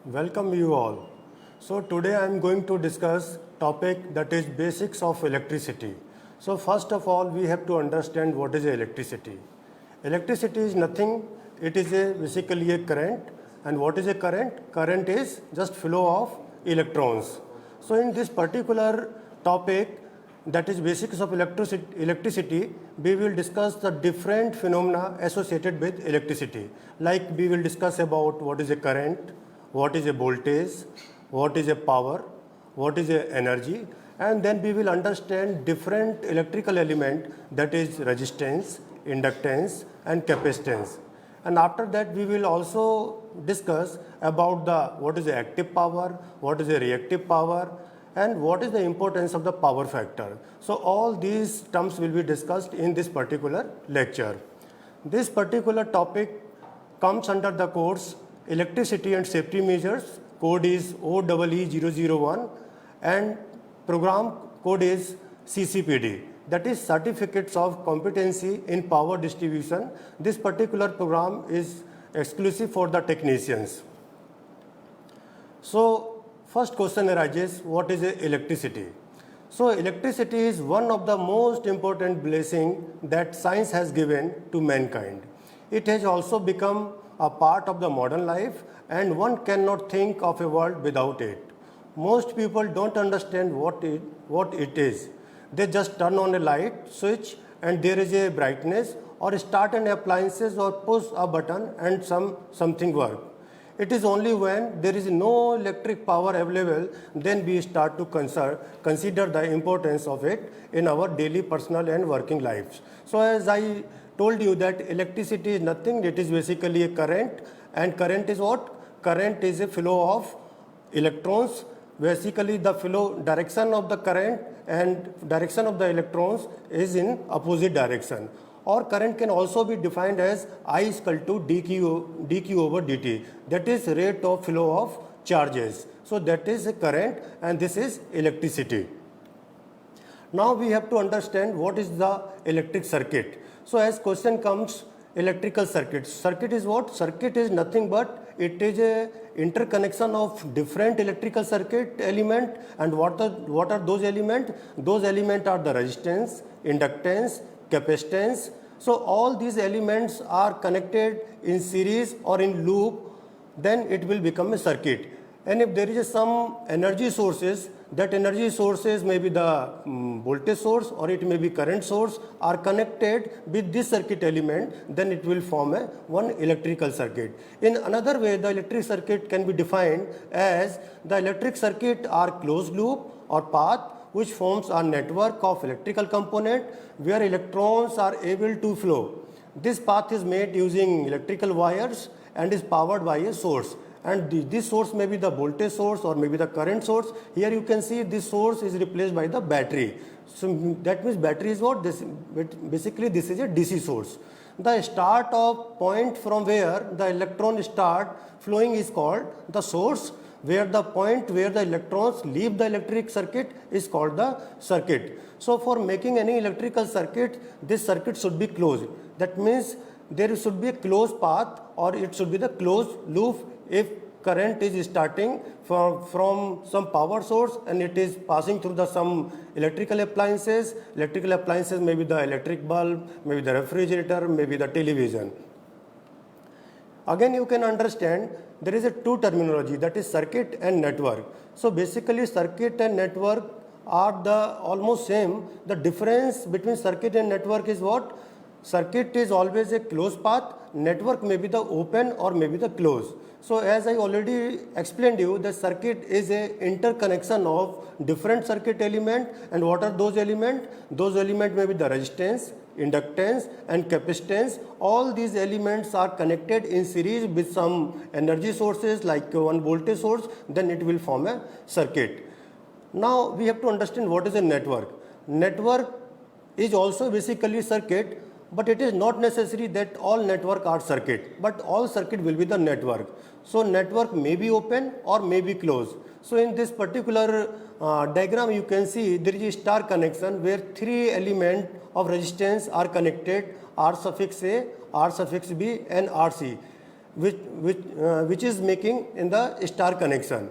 Welcome you all. So today I am going to discuss topic that is basics of electricity. So first of all we have to understand what is electricity. Electricity is nothing, it is basically a current, and what is a current? Current is just flow of electrons. So in this particular topic, that is basics of electricity, we will discuss the different phenomena associated with electricity. Like we will discuss about what is a current, what is a voltage, what is a power, what is a energy, and then we will understand different electrical element, that is resistance, inductance and capacitance. And after that we will also discuss about what is the active power, what is the reactive power, and what is the importance of the power factor. So all these terms will be discussed in this particular lecture. This particular topic comes under the course Electricity and Safety Measures. Code is OEE001 and program code is CCPD, that is Certificates of Competency in Power Distribution. This particular program is exclusive for the technicians. So first question arises, what is electricity? So electricity is one of the most important blessings that science has given to mankind. It has also become a part of the modern life, and one cannot think of a world without it. Most people don't understand what it is. They just turn on a light switch and there is a brightness, or start an appliances or push a button and something works. It is only when there is no electric power available then we start to consider the importance of it in our daily personal and working lives. So as I told you that electricity is nothing, it is basically a current, and current is what? Current is a flow of electrons. Basically the flow direction of the current and direction of the electrons is in opposite direction. Or current can also be defined as I is equal to dq over dt, that is rate of flow of charges. So that is a current and this is electricity. Now we have to understand what is the electric circuit. So as question comes, electrical circuit. Circuit is what? Circuit is nothing but it is a interconnection of different electrical circuit element. And what are those elements? Those elements are the resistance, inductance, capacitance. So all these elements are connected in series or in loop, then it will become a circuit. And if there is some energy sources, that energy sources may be the voltage source or it may be current source, are connected with this circuit element, then it will form one electrical circuit. In another way, the electric circuit can be defined as the electric circuit are closed loop or path which forms a network of electrical component where electrons are able to flow. This path is made using electrical wires and is powered by a source. And this source may be the voltage source or maybe the current source. Here you can see this source is replaced by the battery. So that means battery is what? Basically this is a DC source. The start of point from where the electron start flowing is called the source, where the point where the electrons leave the electric circuit is called the circuit. So for making any electrical circuit, this circuit should be closed. That means there should be a closed path or it should be the closed loop. If current is starting from some power source and it is passing through some electrical appliances may be the electric bulb, maybe the refrigerator, maybe the television. Again you can understand there is a two terminology, that is circuit and network. So basically circuit and network are the almost same. The difference between circuit and network is what? Circuit is always a closed path, network may be the open or maybe the closed. So as I already explained you, the circuit is a interconnection of different circuit element. And what are those elements? Those elements may be the resistance, inductance and capacitance. All these elements are connected in series with some energy sources like one voltage source, then it will form a circuit. Now we have to understand what is a network. Network is also basically circuit, but it is not necessary that all network are circuit, but all circuit will be the network. So network may be open or may be closed. So in this particular diagram you can see there is a star connection where three elements of resistance are connected, R suffix A, R suffix B and RC. which is making in the star connection,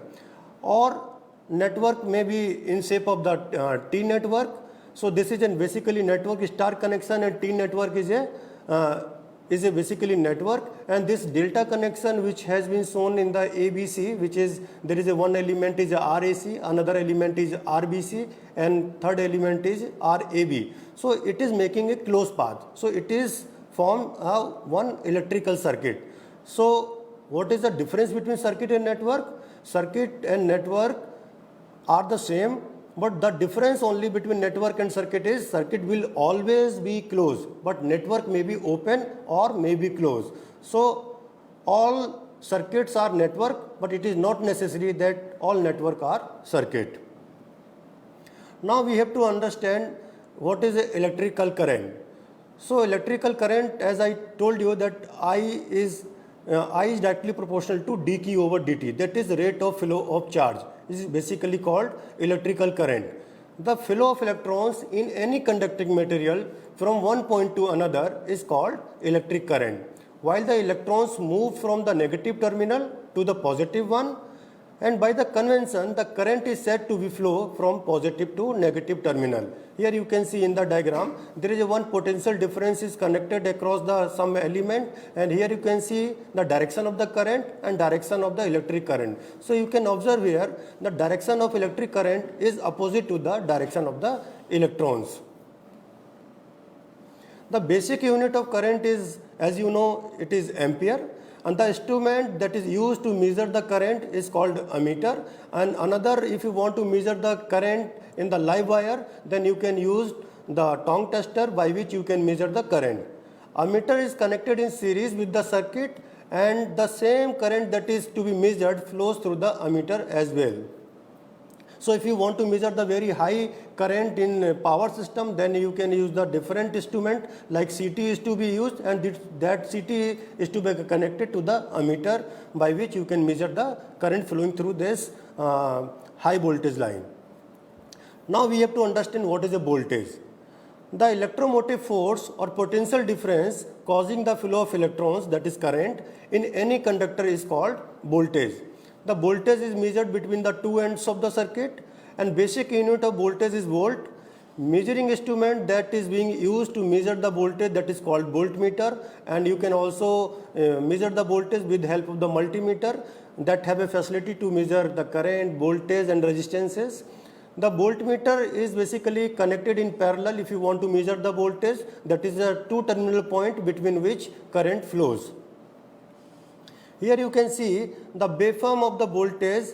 or network may be in shape of the T network. So this is basically network star connection, and T network is a basically network, and this delta connection which has been shown in the ABC, which is there is a one element is a RAC, another element is RBC, and third element is RAB. So it is making a closed path. So it is form one electrical circuit. So what is the difference between circuit and network? Circuit and network are the same, but the difference only between network and circuit is circuit will always be closed, but network may be open or may be closed. So all circuits are network, but it is not necessary that all network are circuit. Now we have to understand what is a electrical current. So electrical current, as I told you, that I is directly proportional to dq over dt, that is the rate of flow of charge. This is basically called electrical current. The flow of electrons in any conducting material from one point to another is called electric current. While the electrons move from the negative terminal to the positive one, and by the convention the current is said to be flow from positive to negative terminal. Here you can see in the diagram there is a one potential difference is connected across the some element, and here you can see the direction of the current and direction of the electric current. So you can observe here the direction of electric current is opposite to the direction of the electrons. The basic unit of current is, as you know, it is ampere, and the instrument that is used to measure the current is called ammeter. And another, if you want to measure the current in the live wire, then you can use the tongue tester by which you can measure the current. Ammeter is connected in series with the circuit, and the same current that is to be measured flows through the ammeter as well. So if you want to measure the very high current in power system, then you can use the different instrument like CT is to be used, and that CT is to be connected to the ammeter by which you can measure the current flowing through this high voltage line. Now we have to understand what is a voltage. The electromotive force or potential difference causing the flow of electrons, that is current, in any conductor is called voltage. The voltage is measured between the two ends of the circuit, and basic unit of voltage is volt. Measuring instrument that is being used to measure the voltage, that is called voltmeter, and you can also measure the voltage with help of the multimeter that have a facility to measure the current, voltage and resistances. The voltmeter is basically connected in parallel if you want to measure the voltage, that is a two terminal point between which current flows. Here you can see the waveform of the voltage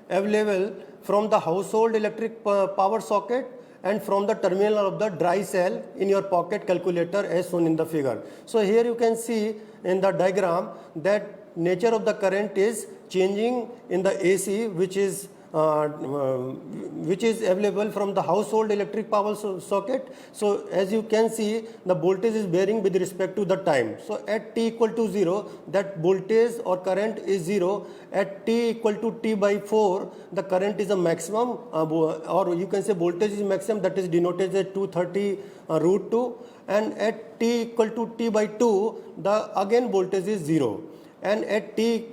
available from the household electric power socket and from the terminal of the dry cell in your pocket calculator as shown in the figure. So here you can see in the diagram that nature of the current is changing in the AC, which is available from the household electric power socket. So as you can see, the voltage is varying with respect to the time. So at t equal to 0, that voltage or current is 0. At t equal to t by 4, the current is a maximum, or you can say voltage is maximum, that is denoted as 230 root 2. And at t equal to t by 2, the again voltage is 0. And at t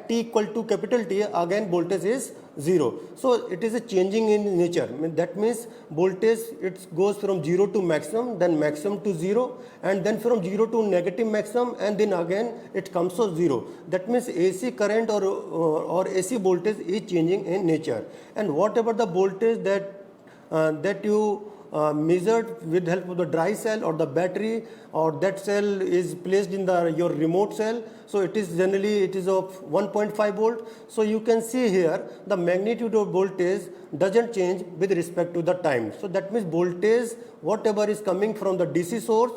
equal to capital T, again voltage is 0. So it is a changing in nature. That means voltage, it goes from 0 to maximum, then maximum to 0, and then from 0 to negative maximum, and then again it comes to 0. That means AC current or AC voltage is changing in nature. And whatever the voltage that you measured with help of the dry cell or the battery, or that cell is placed in your remote cell, so it is generally of 1.5 volt. So you can see here the magnitude of voltage doesn't change with respect to the time. So that means voltage, whatever is coming from the DC source,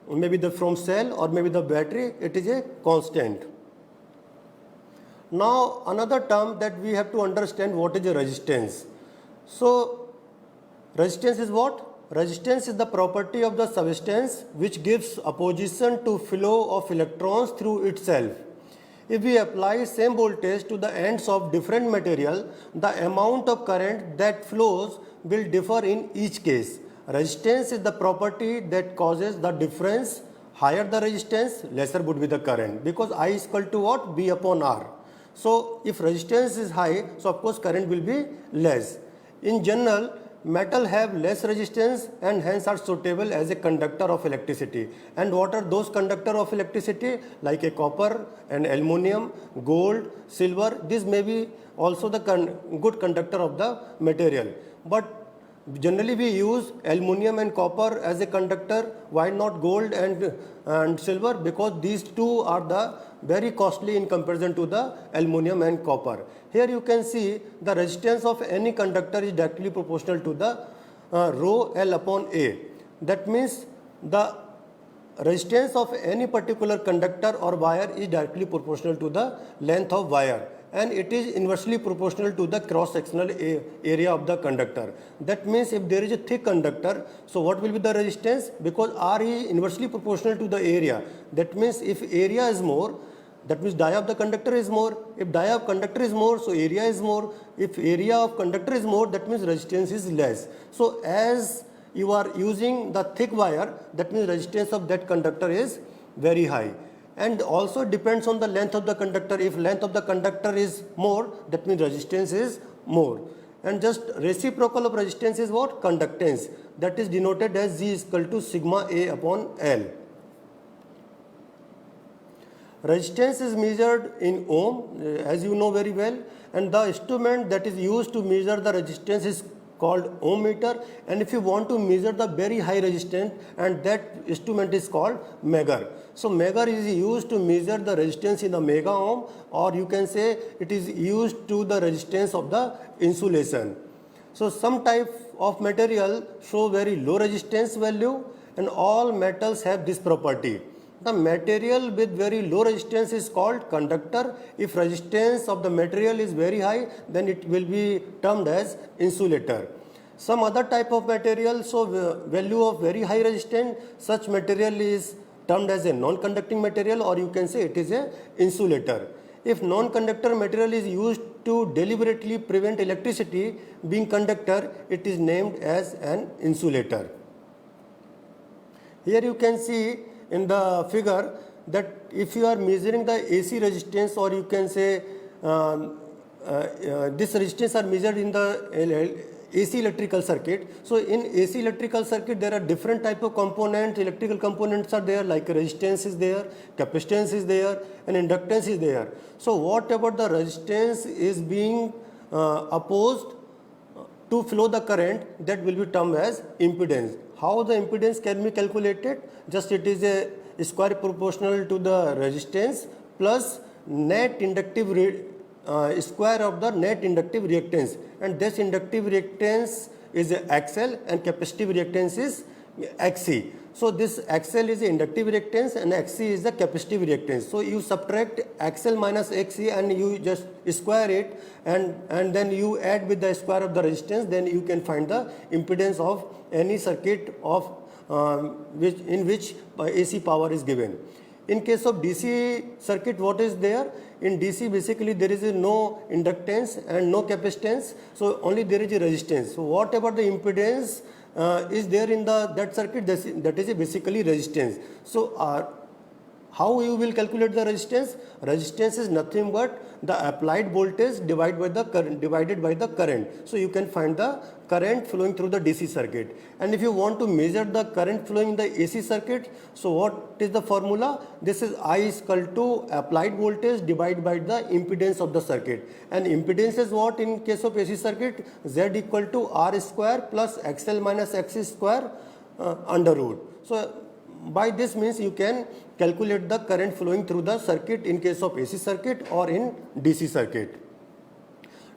maybe from cell or maybe the battery, it is a constant. Now another term that we have to understand, what is a resistance. So resistance is what? Resistance is the property of the substance which gives opposition to flow of electrons through itself. If we apply same voltage to the ends of different material, the amount of current that flows will differ in each case. Resistance is the property that causes the difference higher the resistance, lesser would be the current, because I is equal to what? B upon R. So if resistance is high, so of course current will be less. In general, metal have less resistance and hence are suitable as a conductor of electricity. And what are those conductor of electricity? Like a copper and aluminum, gold, silver. This may be also the good conductor of the material. But generally we use aluminum and copper as a conductor. Why not gold and silver? Because these two are the very costly in comparison to the aluminum and copper. Here you can see the resistance of any conductor is directly proportional to the rho L upon A. That means the resistance of any particular conductor or wire is directly proportional to the length of wire, and it is inversely proportional to the cross-sectional area of the conductor. That means if there is a thick conductor, so what will be the resistance? Because R is inversely proportional to the area. That means if area is more, that means dia of the conductor is more. If dia of conductor is more, so area is more. If area of conductor is more, that means resistance is less. So as you are using the thick wire, that means resistance of that conductor is very high. And also depends on the length of the conductor. If length of the conductor is more, that means resistance is more. And just reciprocal of resistance is what? Conductance. That is denoted as Z is equal to sigma A upon L. Resistance is measured in ohm, as you know very well, and the instrument that is used to measure the resistance is called ohm meter. And if you want to measure the very high resistance, and that instrument is called megger. So megger is used to measure the resistance in the mega ohm, or you can say it is used to the resistance of the insulation. So some type of material show very low resistance value, and all metals have this property. The material with very low resistance is called conductor. If resistance of the material is very high, then it will be termed as insulator. Some other type of material show value of very high resistance. Such material is termed as a non-conducting material, or you can say it is a insulator. If non-conductor material is used to deliberately prevent electricity being conductor, it is named as an insulator. Here you can see in the figure that if you are measuring the AC resistance, or you can say this resistance are measured in the AC electrical circuit. So in AC electrical circuit there are different type of components, electrical components are there, like resistance is there, capacitance is there, and inductance is there. So whatever the resistance is being opposed to flow the current, that will be termed as impedance. How the impedance can be calculated? Just it is a square proportional to the resistance plus net inductive square of the net inductive reactance, and this inductive reactance is XL and capacitive reactance is XC. So this XL is the inductive reactance and XC is the capacitive reactance. So you subtract XL minus XC and you just square it, and then you add with the square of the resistance, then you can find the impedance of any circuit of in which AC power is given. In case of DC circuit, what is there? In DC basically there is no inductance and no capacitance, so only there is a resistance. So whatever the impedance is there in that circuit, that is basically resistance. So how you will calculate the resistance? Resistance is nothing but the applied voltage divided by the current. So you can find the current flowing through the DC circuit. And if you want to measure the current flowing in the AC circuit, so what is the formula? This is I is equal to applied voltage divided by the impedance of the circuit. And impedance is what in case of AC circuit? Z equal to R square plus XL minus XC square under root. So by this means you can calculate the current flowing through the circuit in case of AC circuit or in DC circuit.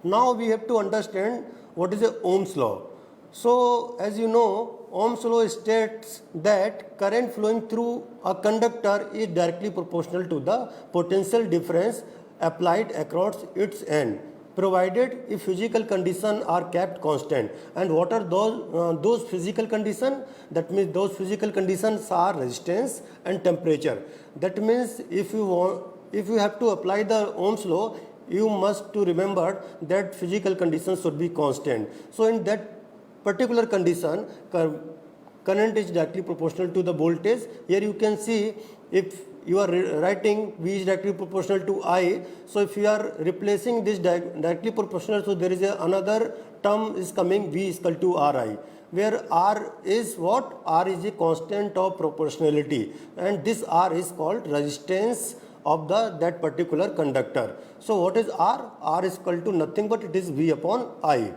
Now we have to understand what is a Ohm's law. So as you know, Ohm's law states that current flowing through a conductor is directly proportional to the potential difference applied across its end, provided if physical conditions are kept constant. And what are those physical conditions? That means those physical conditions are resistance and temperature. That means if you have to apply the Ohm's law, you must to remember that physical conditions should be constant. So in that particular condition, current is directly proportional to the voltage. Here you can see if you are writing V is directly proportional to I. So if you are replacing this directly proportional, so there is another term is coming, V is equal to Ri, where R is what? R is a constant of proportionality, and this R is called resistance of that particular conductor. So what is R? R is equal to nothing but it is V upon I.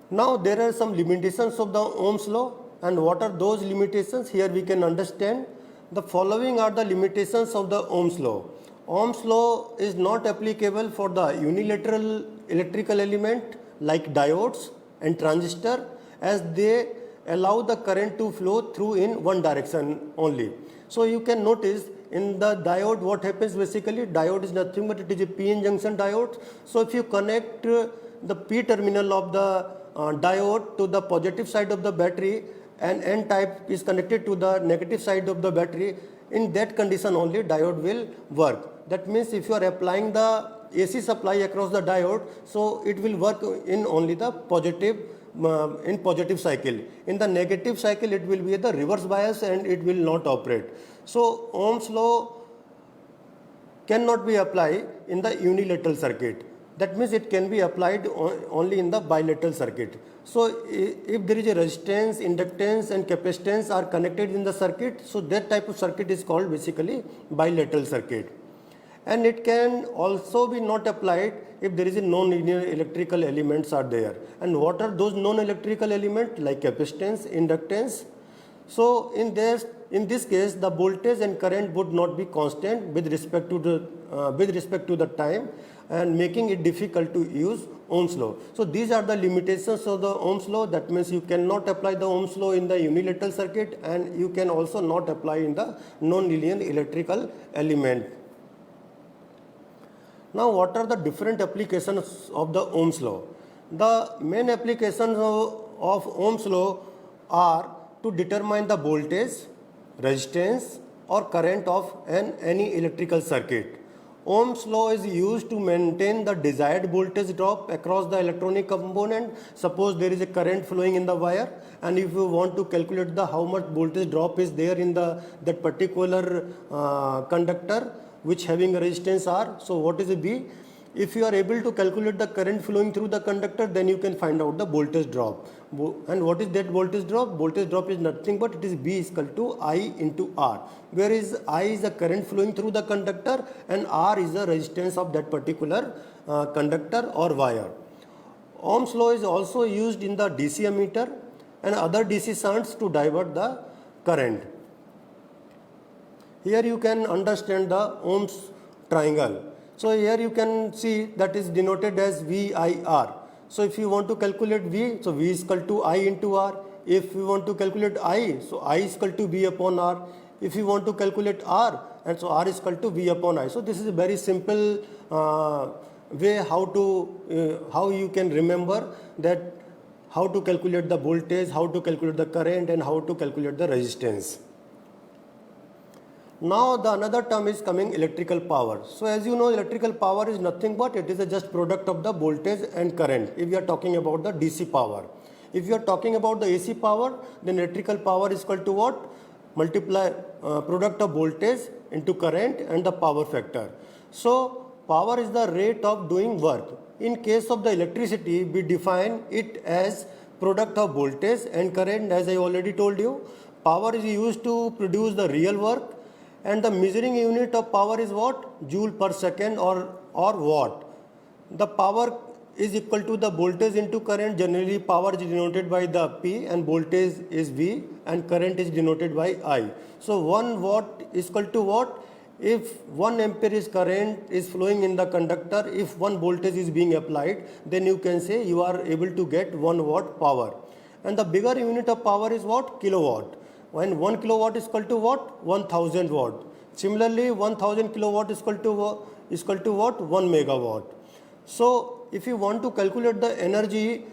Now there are some limitations of the Ohm's law, and what are those limitations? Here we can understand. The following are the limitations of the Ohm's law. Ohm's law is not applicable for the unilateral electrical element like diodes and transistor, as they allow the current to flow through in one direction only. So you can notice in the diode what happens basically. Diode is nothing but it is a p-n junction diode. So if you connect the p terminal of the diode to the positive side of the battery and n type is connected to the negative side of the battery, in that condition only diode will work. That means if you are applying the AC supply across the diode, so it will work in only the positive in positive cycle. In the negative cycle it will be the reverse bias and it will not operate. So Ohm's law cannot be applied in the unilateral circuit. That means it can be applied only in the bilateral circuit. So if there is a resistance, inductance and capacitance are connected in the circuit, so that type of circuit is called basically bilateral circuit. And it can also be not applied if there is a non-linear electrical elements are there. And what are those non-electrical elements? Like capacitance, inductance. So in this case the voltage and current would not be constant with respect to the time, and making it difficult to use Ohm's law. So these are the limitations of the Ohm's law. That means you cannot apply the Ohm's law in the unilateral circuit, and you can also not apply in the non-linear electrical element. Now what are the different applications of the Ohm's law? The main applications of Ohm's law are to determine the voltage, resistance or current of any electrical circuit. Ohm's law is used to maintain the desired voltage drop across the electronic component. Suppose there is a current flowing in the wire, and if you want to calculate how much voltage drop is there in that particular conductor which having a resistance R, so what is a V? If you are able to calculate the current flowing through the conductor, then you can find out the voltage drop. And what is that voltage drop? Voltage drop is nothing but it is V is equal to I into R, where is I is the current flowing through the conductor and R is the resistance of that particular conductor or wire. Ohm's law is also used in the DC ammeter and other DC shunts to divert the current. Here you can understand the Ohm's triangle. So here you can see that is denoted as VIR. So if you want to calculate V, so V is equal to I into R. If you want to calculate I, so I is equal to V upon R. If you want to calculate R, and so R is equal to V upon I. So this is a very simple way how you can remember that how to calculate the voltage, how to calculate the current and how to calculate the resistance. Now the another term is coming electrical power. So as you know, electrical power is nothing but it is a just product of the voltage and current if we are talking about the DC power. If you are talking about the AC power, then electrical power is equal to what? Multiply product of voltage into current and the power factor. So power is the rate of doing work. In case of the electricity, we define it as product of voltage and current. As I already told you, power is used to produce the real work. And the measuring unit of power is what? Joule per second or watt. The power is equal to the voltage into current. Generally power is denoted by the P and voltage is V and current is denoted by I. So 1 watt is equal to what? If 1 ampere is current is flowing in the conductor, if 1 voltage is being applied, then you can say you are able to get 1 watt power. And the bigger unit of power is what? Kilowatt. When 1 kilowatt is equal to what? 1000 watt. Similarly, 1000 kilowatt is equal to what? 1 megawatt. So if you want to calculate the energy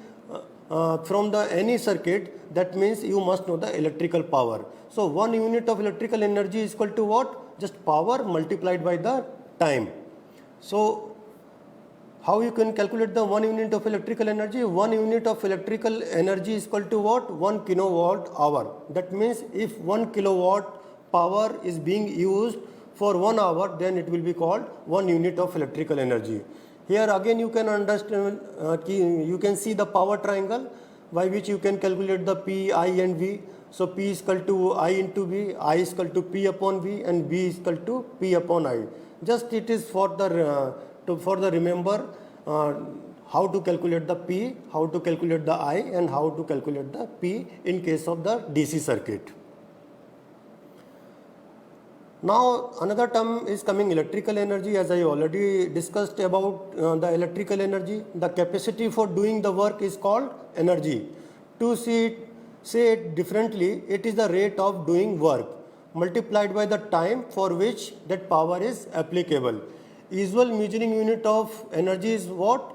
from any circuit, that means you must know the electrical power. So 1 unit of electrical energy is equal to what? Just power multiplied by the time. So how you can calculate the 1 unit of electrical energy? 1 unit of electrical energy is equal to what? 1 kilowatt hour. That means if 1 kilowatt power is being used for 1 hour, then it will be called 1 unit of electrical energy. Here again you can understand, you can see the power triangle by which you can calculate the P, I and V. So P is equal to I into V, I is equal to P upon V, and V is equal to P upon I. Just it is for the remember how to calculate the P, how to calculate the I, and how to calculate the P in case of the DC circuit. Now another term is coming, electrical energy. As I already discussed about the electrical energy, the capacity for doing the work is called energy. To say it differently, it is the rate of doing work multiplied by the time for which that power is applicable. Usual measuring unit of energy is what?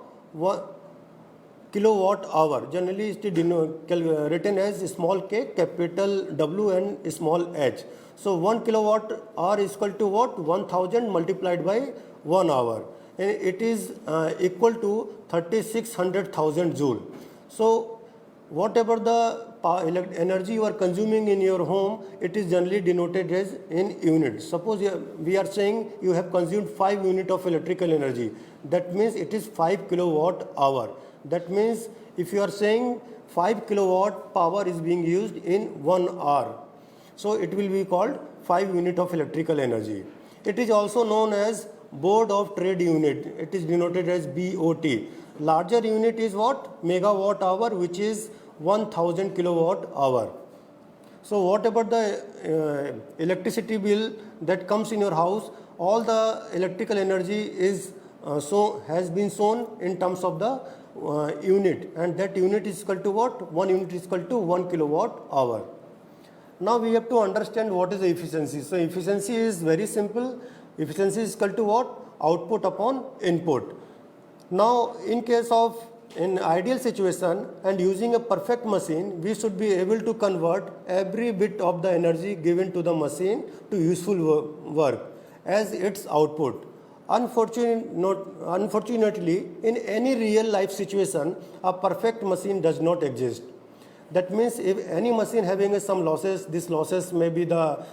Kilowatt hour. Generally it is written as small k, capital W and small h. So 1 kilowatt hour is equal to what? 1000 multiplied by 1 hour. And it is equal to 3600,000 joule. So whatever the energy you are consuming in your home, it is generally denoted as in units. Suppose we are saying you have consumed 5 units of electrical energy. That means it is 5 kilowatt hour. That means if you are saying 5 kilowatt power is being used in 1 hour, so it will be called 5 unit of electrical energy. It is also known as Board of Trade Unit. It is denoted as BOT. Larger unit is what? Megawatt hour, which is 1000 kilowatt hour. So whatever the electricity bill that comes in your house, all the electrical energy is has been shown in terms of the unit, and that unit is equal to what? 1 unit is equal to 1 kilowatt hour. Now we have to understand what is the efficiency. So efficiency is very simple. Efficiency is equal to what? Output upon input. Now in case of in ideal situation and using a perfect machine, we should be able to convert every bit of the energy given to the machine to useful work as its output. Unfortunately, in any real life situation, a perfect machine does not exist. That means if any machine having some losses, these losses may be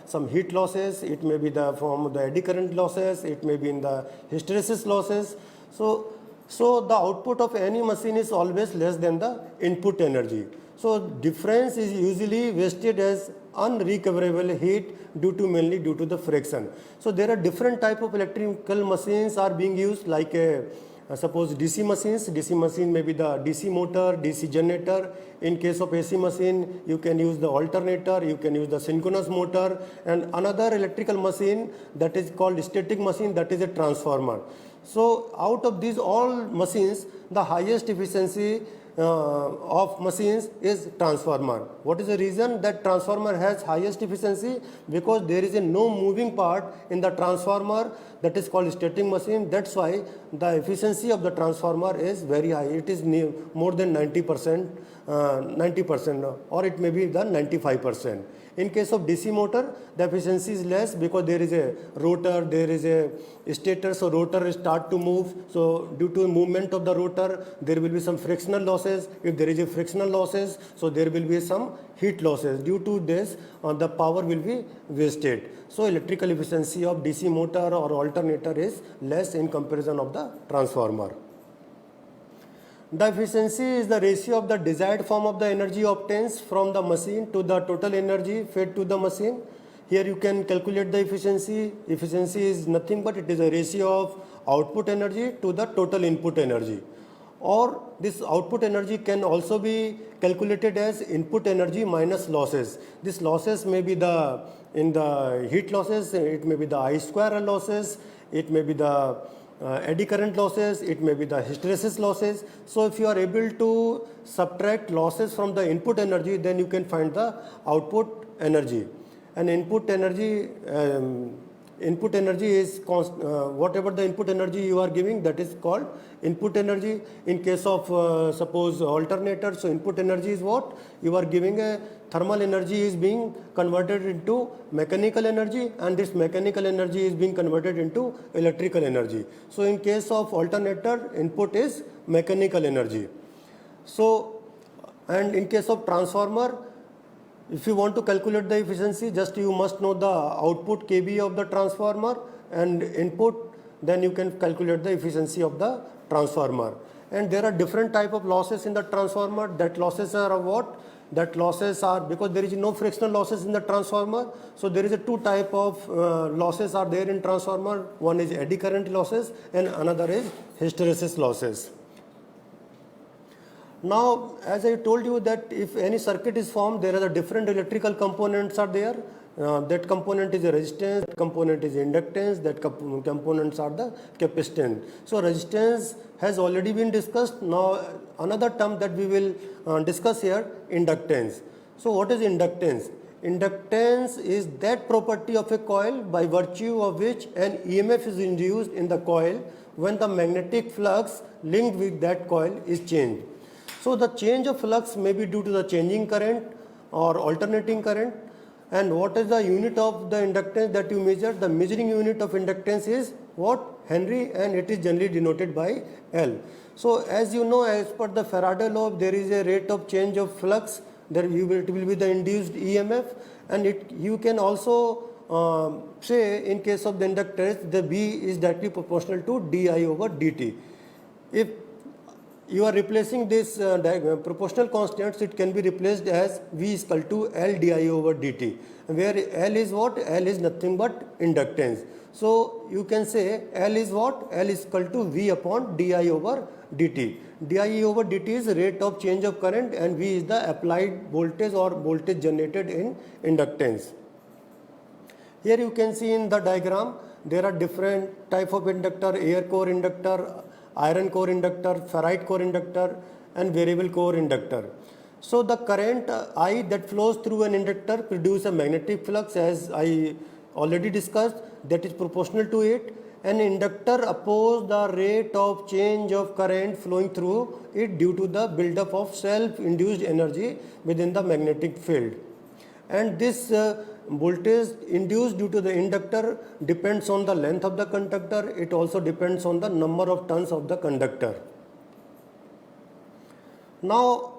some heat losses, it may be from the eddy current losses, it may be in the hysteresis losses. So the output of any machine is always less than the input energy. So difference is usually wasted as unrecoverable heat mainly due to the friction. So there are different type of electrical machines are being used, like suppose DC machines. DC machine may be the DC motor, DC generator. In case of AC machine, you can use the alternator, you can use the synchronous motor, and another electrical machine that is called static machine, that is a transformer. So out of these all machines, the highest efficiency of machines is transformer. What is the reason that transformer has highest efficiency? Because there is no moving part in the transformer, that is called static machine. That's why the efficiency of the transformer is very high. It is more than 90%, or it may be the 95%. In case of DC motor, the efficiency is less because there is a rotor, there is a stator, so rotor start to move. So due to movement of the rotor, there will be some frictional losses. If there is a frictional losses, so there will be some heat losses. Due to this, the power will be wasted. So electrical efficiency of DC motor or alternator is less in comparison of the transformer. The efficiency is the ratio of the desired form of the energy obtains from the machine to the total energy fed to the machine. Here you can calculate the efficiency. Efficiency is nothing but it is a ratio of output energy to the total input energy. Or this output energy can also be calculated as input energy minus losses. These losses may be in the heat losses, it may be the I square losses, it may be the eddy current losses, it may be the hysteresis losses. So if you are able to subtract losses from the input energy, then you can find the output energy. And input energy input energy is whatever the input energy you are giving, that is called input energy. In case of suppose alternator, so input energy is what you are giving, a thermal energy is being converted into mechanical energy, and this mechanical energy is being converted into electrical energy. So in case of alternator, input is mechanical energy. So, and in case of transformer, if you want to calculate the efficiency, just you must know the output kVA of the transformer and input, then you can calculate the efficiency of the transformer. And there are different type of losses in the transformer. That losses are what? That losses are, because there is no frictional losses in the transformer, so there is a two type of losses are there in transformer. One is eddy current losses and another is hysteresis losses. Now, as I told you that if any circuit is formed, there are the different electrical components are there. That component is a resistance, that component is inductance, that components are the capacitance. So resistance has already been discussed. Now another term that we will discuss here, inductance. So what is inductance? Inductance is that property of a coil by virtue of which an EMF is induced in the coil when the magnetic flux linked with that coil is changed. So the change of flux may be due to the changing current or alternating current. And what is the unit of the inductance that you measure? The measuring unit of inductance is what? Henry, and it is generally denoted by L. So as you know, as per the Faraday law, there is a rate of change of flux, it will be the induced EMF, and you can also say in case of the inductance, the B is directly proportional to di over dt. If you are replacing this proportional constants, it can be replaced as V is equal to L di over dt, where L is what? L is nothing but inductance. So you can say L is what? L is equal to V upon di over dt. Di over dt is rate of change of current, and V is the applied voltage or voltage generated in inductance. Here you can see in the diagram, there are different type of inductor: air core inductor, iron core inductor, ferrite core inductor, and variable core inductor. So the current I that flows through an inductor produces a magnetic flux, as I already discussed, that is proportional to it. An inductor opposes the rate of change of current flowing through it due to the buildup of self-induced energy within the magnetic field. And this voltage induced due to the inductor depends on the length of the conductor. It also depends on the number of turns of the conductor. Now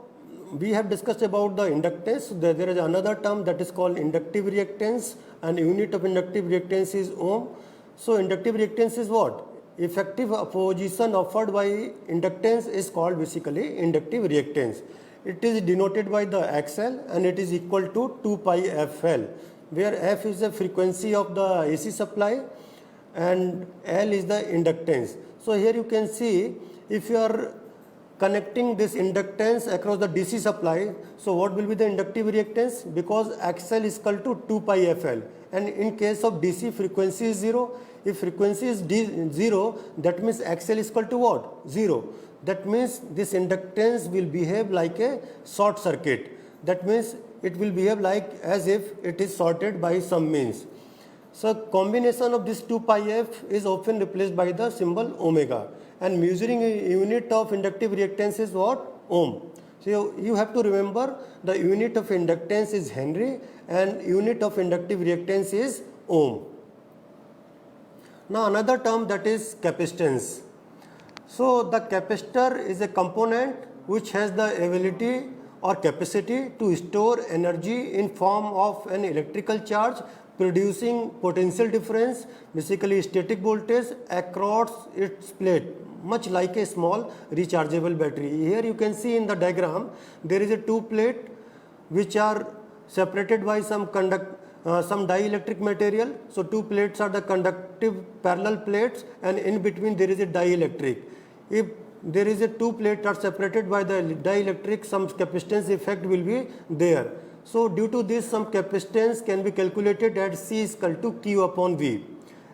we have discussed about the inductance. There is another term that is called inductive reactance, and unit of inductive reactance is ohm. So inductive reactance is what? Effective opposition offered by inductance is called basically inductive reactance. It is denoted by the XL, and it is equal to 2 pi FL, where F is the frequency of the AC supply and L is the inductance. So here you can see, if you are connecting this inductance across the DC supply, so what will be the inductive reactance? Because XL is equal to 2 pi FL, and in case of DC, frequency is 0. If frequency is 0, that means XL is equal to what? 0. That means this inductance will behave like a short circuit. That means it will behave like as if it is sorted by some means. So combination of this 2 pi f is often replaced by the symbol omega, and measuring unit of inductive reactance is what? Ohm. So you have to remember the unit of inductance is Henry and unit of inductive reactance is ohm. Now another term, that is capacitance. So the capacitor is a component which has the ability or capacity to store energy in form of an electrical charge, producing potential difference, basically static voltage, across its plate, much like a small rechargeable battery. Here you can see in the diagram, there is a two plate which are separated by some dielectric material. So two plates are the conductive parallel plates, and in between there is a dielectric. If there is a two plates are separated by the dielectric, some capacitance effect will be there. So due to this, some capacitance can be calculated at C is equal to Q upon V.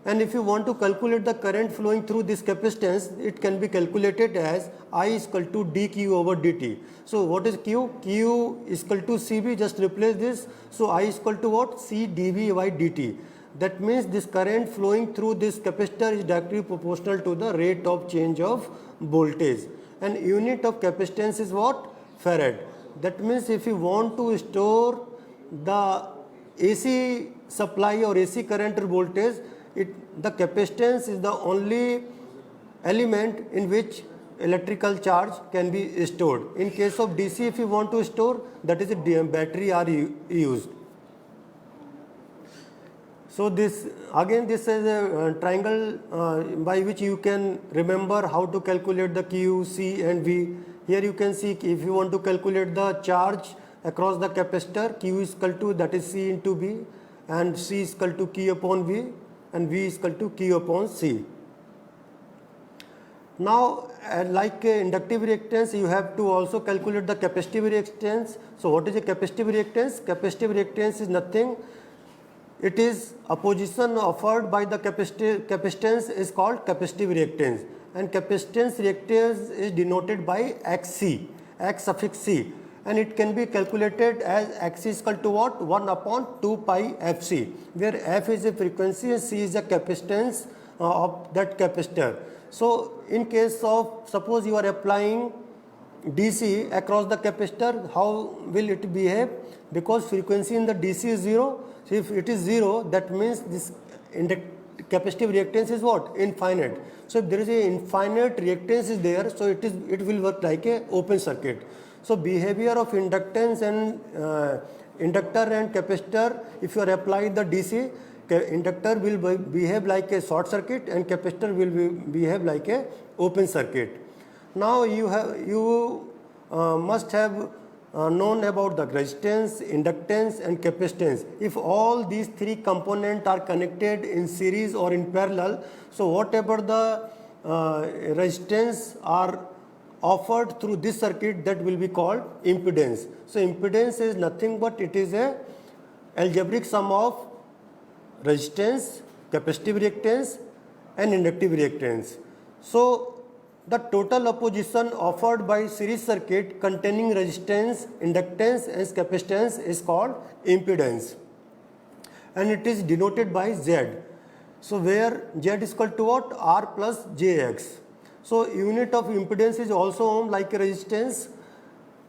And if you want to calculate the current flowing through this capacitance, it can be calculated as I is equal to dQ over dt. So what is Q? Q is equal to CB, just replace this. So I is equal to what? C dV by dt. That means this current flowing through this capacitor is directly proportional to the rate of change of voltage. And unit of capacitance is what? Farad. That means if you want to store the AC supply or AC current or voltage, the capacitance is the only element in which electrical charge can be stored. In case of DC, if you want to store, that is a battery are used. So this is a triangle by which you can remember how to calculate the Q, C and V. Here you can see if you want to calculate the charge across the capacitor, Q is equal to, that is C into V, and C is equal to Q upon V, and V is equal to Q upon C. Now, like inductive reactance, you have to also calculate the capacitive reactance. So what is a capacitive reactance? Capacitive reactance is nothing. It is a position offered by the capacitance is called capacitive reactance, and capacitance reactance is denoted by XC, X suffix C, and it can be calculated as X is equal to what? 1 upon 2 pi Fc, where F is a frequency and C is a capacitance of that capacitor. So in case of, suppose you are applying DC across the capacitor, how will it behave? Because frequency in the DC is 0. So if it is 0, that means this capacitive reactance is what? Infinite. So if there is a infinite reactance is there, so it will work like a open circuit. So behavior of inductance and inductor and capacitor, if you are applying the DC, inductor will behave like a short circuit and capacitor will behave like a open circuit. Now you must have known about the resistance, inductance and capacitance. If all these three components are connected in series or in parallel, so whatever the resistance are offered through this circuit, that will be called impedance. So impedance is nothing but it is a algebraic sum of resistance, capacitive reactance and inductive reactance. So the total opposition offered by series circuit containing resistance, inductance and capacitance is called impedance, and it is denoted by Z. So where Z is equal to what? R plus JX. So unit of impedance is also ohm like a resistance.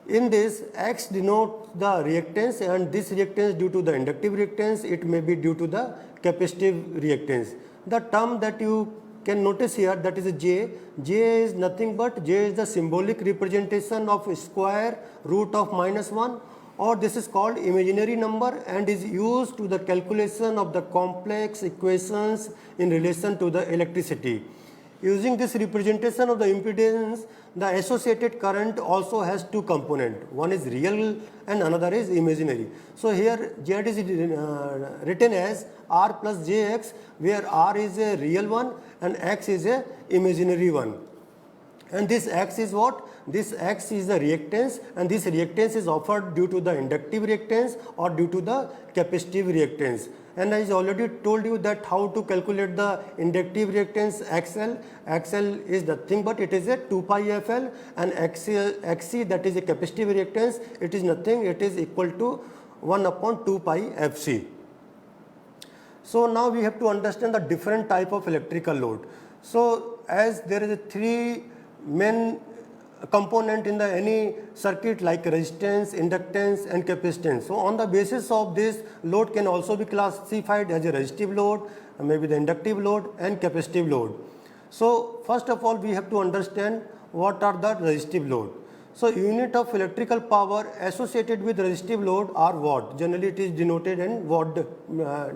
In this, X denotes the reactance, and this reactance due to the inductive reactance, it may be due to the capacitive reactance. The term that you can notice here, that is a J. J is nothing but J is the symbolic representation of square root of -1, or this is called imaginary number and is used to the calculation of the complex equations in relation to the electricity. Using this representation of the impedance, the associated current also has two components. One is real and another is imaginary. So here Z is written as R plus JX, where R is a real one and X is a imaginary one. And this X is what? This X is the reactance, and this reactance is offered due to the inductive reactance or due to the capacitive reactance. And I already told you that how to calculate the inductive reactance XL. XL is nothing but it is a 2 pi FL, and XC, that is a capacitive reactance, it is nothing, it is equal to 1 upon 2 pi FC. So now we have to understand the different type of electrical load. So as there is a three main component in the any circuit like resistance, inductance and capacitance. So on the basis of this, load can also be classified as a resistive load, maybe the inductive load and capacitive load. So first of all, we have to understand what are the resistive load. So unit of electrical power associated with resistive load are watt. Generally it is denoted in watt,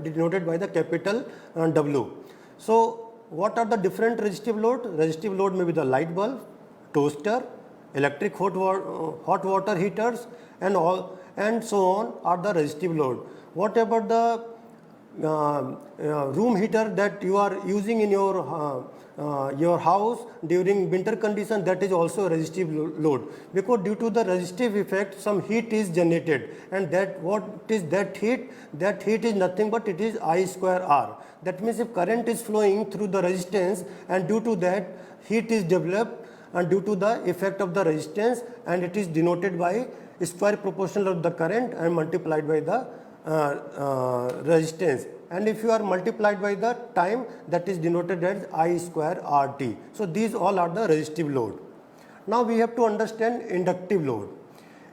denoted by the capital W. So what are the different resistive load? Resistive load may be the light bulb, toaster, electric hot water heaters and all and so on are the resistive load. Whatever the room heater that you are using in your house during winter condition, that is also a resistive load, because due to the resistive effect some heat is generated, and that what is that heat? That heat is nothing but it is I square R. That means if current is flowing through the resistance and due to that heat is developed and due to the effect of the resistance, and it is denoted by square proportional of the current and multiplied by the resistance. and if you are multiplied by the time, that is denoted as I square RT. So these all are the resistive load. Now we have to understand inductive load.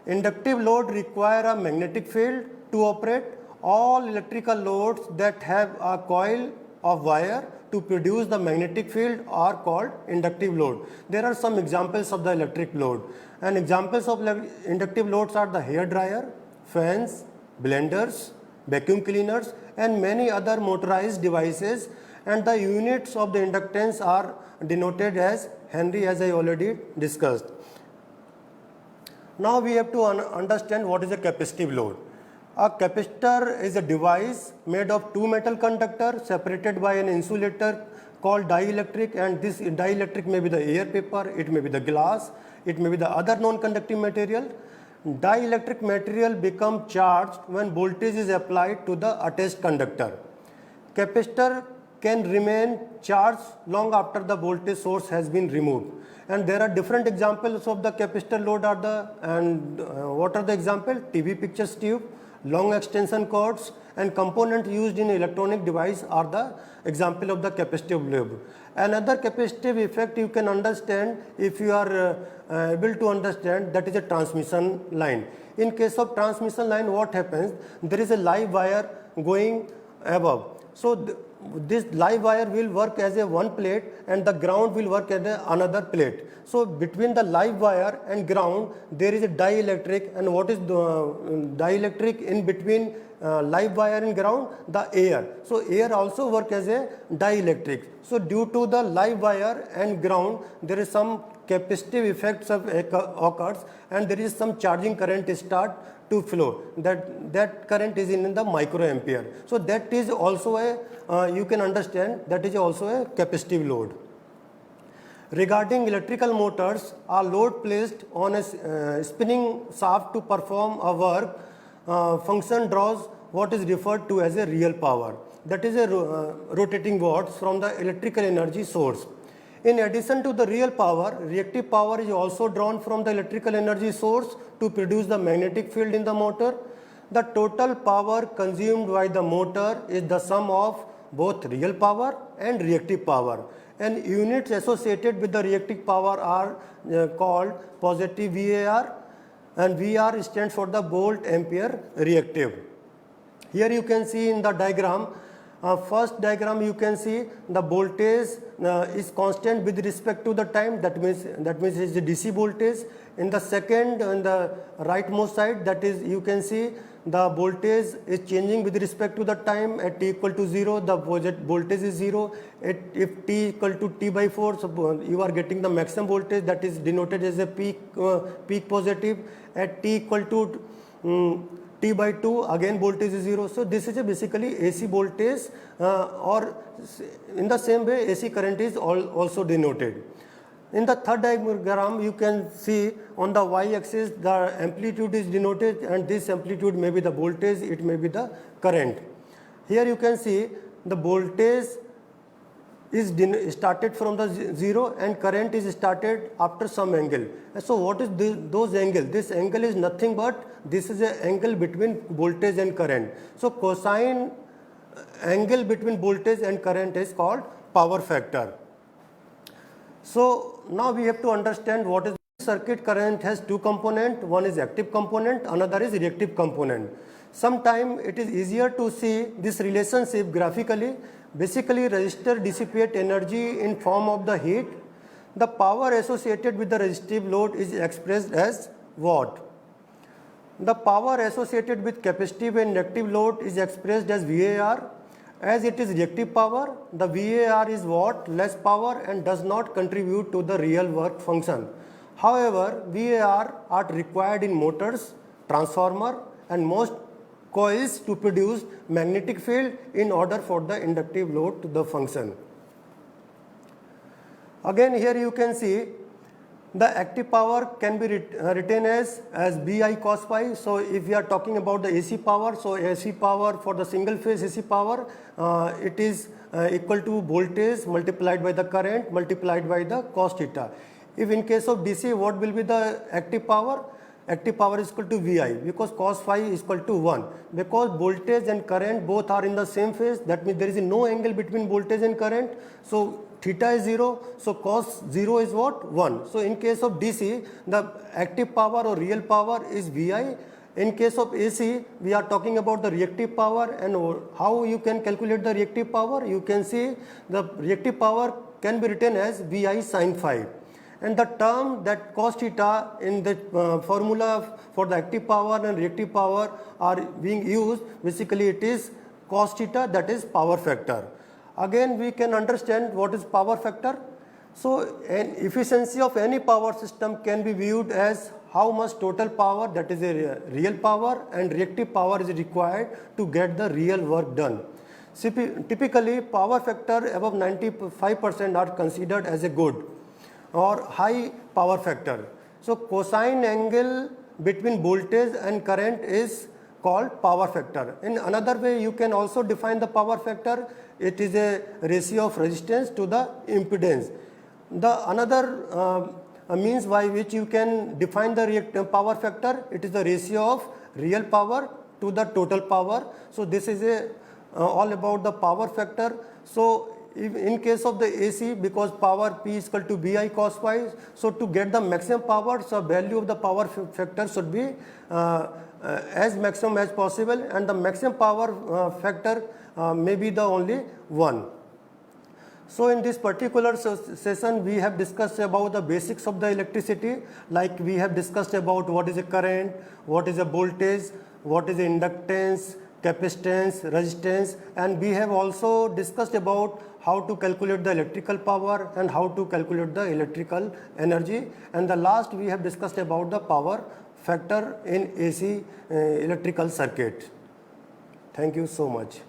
Inductive load require a magnetic field to operate. All electrical loads that have a coil of wire to produce the magnetic field are called inductive load. There are some examples of the electric load, and examples of inductive loads are the hair dryer, fans, blenders, vacuum cleaners, and many other motorized devices, and the units of the inductance are denoted as Henry, as I already discussed. Now we have to understand what is a capacitive load. A capacitor is a device made of two metal conductors separated by an insulator called dielectric, and this dielectric may be the air paper, it may be the glass, it may be the other non-conducting material. Dielectric material become charged when voltage is applied to the attached conductor. Capacitor can remain charged long after the voltage source has been removed. And there are different examples of the capacitor load what are the examples? TV pictures tube, long extension cords, and components used in electronic device are the example of the capacitive load. Another capacitive effect you can understand if you are able to understand, that is a transmission line. In case of transmission line, what happens? There is a live wire going above. So this live wire will work as a one plate and the ground will work as another plate. So between the live wire and ground there is a dielectric, and what is the dielectric in between live wire and ground? The air. So air also work as a dielectric. So due to the live wire and ground there is some capacitive effects of occurs, and there is some charging current start to flow. That current is in the microampere. So that is also a you can understand that is also a capacitive load. Regarding electrical motors, a load placed on a spinning shaft to perform a work function draws what is referred to as a real power. That is a rotating watts from the electrical energy source. In addition to the real power, reactive power is also drawn from the electrical energy source to produce the magnetic field in the motor. The total power consumed by the motor is the sum of both real power and reactive power, and units associated with the reactive power are called positive VAR, and VR stands for the volt ampere reactive. Here you can see in the diagram, first diagram you can see the voltage is constant with respect to the time, that means it is the DC voltage. In the second, on the rightmost side, that is you can see the voltage is changing with respect to the time. At t equal to 0 the voltage is 0. If t equal to t by 4, so you are getting the maximum voltage, that is denoted as a peak positive. At t equal to t by 2 again voltage is 0. So this is a basically AC voltage, or in the same way AC current is also denoted. In the third diagram you can see on the y-axis the amplitude is denoted, and this amplitude may be the voltage, it may be the current. Here you can see the voltage is started from the 0 and current is started after some angle. So what is those angle? This angle is nothing but this is an angle between voltage and current. So cosine angle between voltage and current is called power factor. So now we have to understand what is circuit. Current has two components, one is active component, another is reactive component. Sometimes it is easier to see this relationship graphically. Basically resistor dissipate energy in form of the heat. The power associated with the resistive load is expressed as watt. The power associated with capacitive and inductive load is expressed as VAR. As it is reactive power, the VAR is watt less power and does not contribute to the real work function. However, VAR are required in motors, transformer, and most coils to produce magnetic field in order for the inductive load to the function. Again here you can see the active power can be written as Bi cos phi. So if we are talking about the AC power, so AC power for the single phase AC power, it is equal to voltage multiplied by the current multiplied by the cos theta. If in case of DC, what will be the active power? active power is equal to Vi, because cos phi is equal to 1. Because voltage and current both are in the same phase, that means there is no angle between voltage and current. So theta is 0, so cos 0 is what? 1. So in case of DC, the active power or real power is Vi. In case of AC, we are talking about the reactive power, and how you can calculate the reactive power. You can see the reactive power can be written as Vi sin phi. And the term that cos theta in the formula for the active power and reactive power are being used, basically it is cos theta, that is power factor. Again, we can understand what is power factor. So an efficiency of any power system can be viewed as how much total power, that is a real power, and reactive power is required to get the real work done. Typically, power factor above 95% are considered as a good or high power factor. So cosine angle between voltage and current is called power factor. In another way, you can also define the power factor. It is a ratio of resistance to the impedance. The another means by which you can define the power factor, it is the ratio of real power to the total power. So this is all about the power factor. So if in case of the AC, because power P is equal to Bi cos phi, so to get the maximum power, so value of the power factor should be as maximum as possible, and the maximum power factor may be the only 1. So in this particular session, we have discussed about the basics of the electricity, like we have discussed about what is a current, what is a voltage, what is a inductance, capacitance, resistance, and we have also discussed about how to calculate the electrical power and how to calculate the electrical energy. And the last, we have discussed about the power factor in AC electrical circuit. Thank you so much.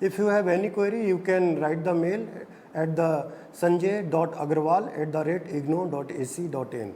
If you have any query, you can write the mail at the sanjay.agarwal@igno.ac.in.